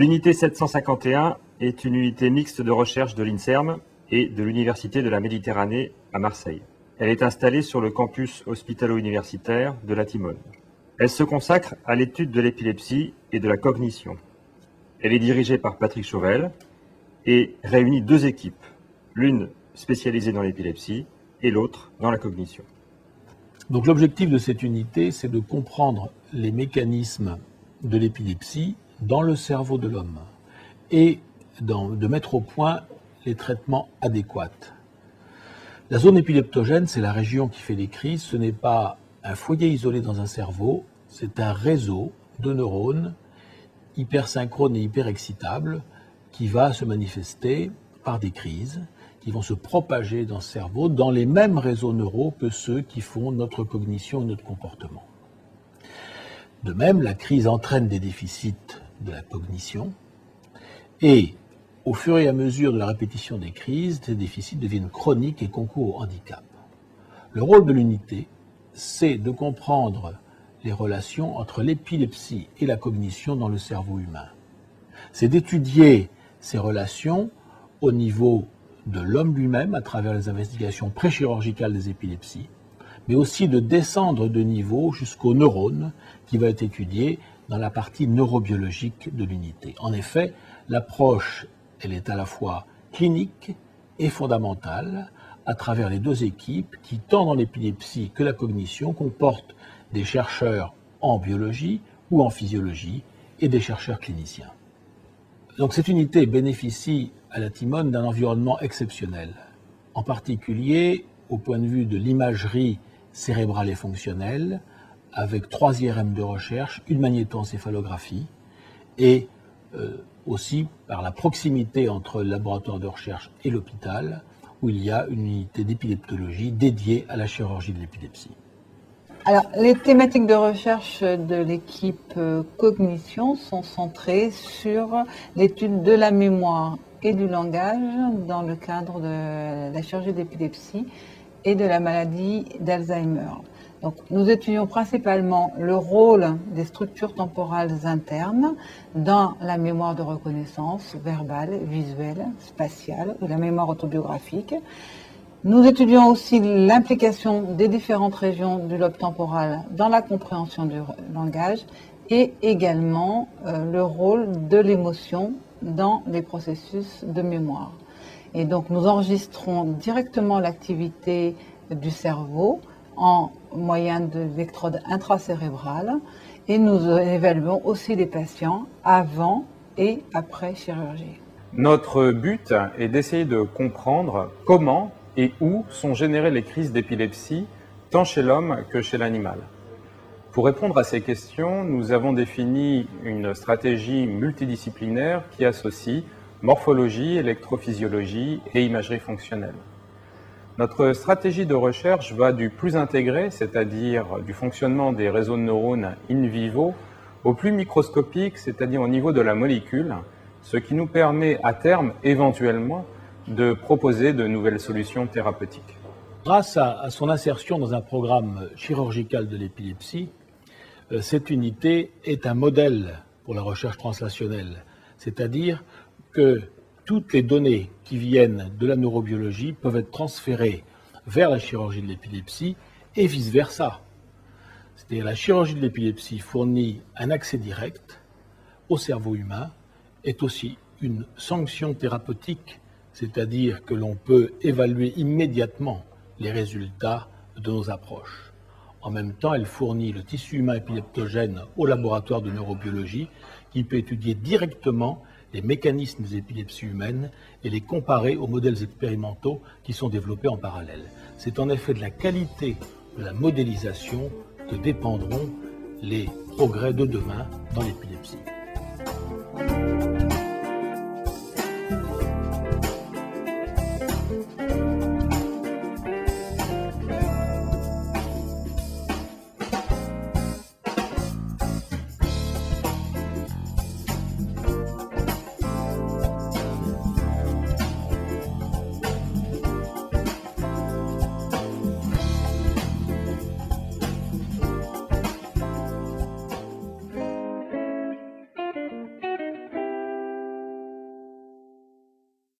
L'unité 751 est une unité mixte de recherche de l'INSERM et de l'Université de la Méditerranée à Marseille. Elle est installée sur le campus hospitalo-universitaire de la Timone. Elle se consacre à l'étude de l'épilepsie et de la cognition. Elle est dirigée par Patrick Chauvel et réunit deux équipes, l'une spécialisée dans l'épilepsie et l'autre dans la cognition. Donc l'objectif de cette unité, c'est de comprendre les mécanismes de l'épilepsie dans le cerveau de l'homme et de mettre au point les traitements adéquats. La zone épileptogène, c'est la région qui fait les crises. Ce n'est pas un foyer isolé dans un cerveau, c'est un réseau de neurones hypersynchrones et hyperexcitables qui va se manifester par des crises qui vont se propager dans ce cerveau dans les mêmes réseaux neuraux que ceux qui font notre cognition et notre comportement. De même, la crise entraîne des déficits de la cognition et au fur et à mesure de la répétition des crises, ces déficits deviennent chroniques et concourent au handicap. Le rôle de l'unité, c'est de comprendre les relations entre l'épilepsie et la cognition dans le cerveau humain. C'est d'étudier ces relations au niveau de l'homme lui-même à travers les investigations préchirurgicales des épilepsies, mais aussi de descendre de niveau jusqu'aux neurones qui va être étudié dans la partie neurobiologique de l'unité. En effet, l'approche, elle est à la fois clinique et fondamentale à travers les deux équipes qui, tant dans l'épilepsie que la cognition, comportent des chercheurs en biologie ou en physiologie et des chercheurs cliniciens. Donc cette unité bénéficie à la Timone d'un environnement exceptionnel, en particulier au point de vue de l'imagerie cérébrale et fonctionnelle, avec 3 IRM de recherche, une magnétoencéphalographie et aussi par la proximité entre le laboratoire de recherche et l'hôpital, où il y a une unité d'épileptologie dédiée à la chirurgie de l'épilepsie. Alors, les thématiques de recherche de l'équipe cognition sont centrées sur l'étude de la mémoire et du langage dans le cadre de la chirurgie d'épilepsie et de la maladie d'Alzheimer. Donc, nous étudions principalement le rôle des structures temporales internes dans la mémoire de reconnaissance verbale, visuelle, spatiale ou la mémoire autobiographique. Nous étudions aussi l'implication des différentes régions du lobe temporal dans la compréhension du langage et également le rôle de l'émotion dans les processus de mémoire. Et donc, nous enregistrons directement l'activité du cerveau en moyen d'électrodes intracérébrales et nous évaluons aussi les patients avant et après chirurgie. Notre but est d'essayer de comprendre comment et où sont générées les crises d'épilepsie, tant chez l'homme que chez l'animal. Pour répondre à ces questions, nous avons défini une stratégie multidisciplinaire qui associe morphologie, électrophysiologie et imagerie fonctionnelle. Notre stratégie de recherche va du plus intégré, c'est-à-dire du fonctionnement des réseaux de neurones in vivo, au plus microscopique, c'est-à-dire au niveau de la molécule, ce qui nous permet à terme, éventuellement, de proposer de nouvelles solutions thérapeutiques. Grâce à son insertion dans un programme chirurgical de l'épilepsie, cette unité est un modèle pour la recherche translationnelle, c'est-à-dire que toutes les données qui viennent de la neurobiologie peuvent être transférées vers la chirurgie de l'épilepsie et vice-versa. C'est-à-dire la chirurgie de l'épilepsie fournit un accès direct au cerveau humain, est aussi une sanction thérapeutique, c'est-à-dire que l'on peut évaluer immédiatement les résultats de nos approches. En même temps, elle fournit le tissu humain épileptogène au laboratoire de neurobiologie qui peut étudier directement les mécanismes des épilepsies humaines et les comparer aux modèles expérimentaux qui sont développés en parallèle. C'est en effet de la qualité de la modélisation que dépendront les progrès de demain dans l'épilepsie.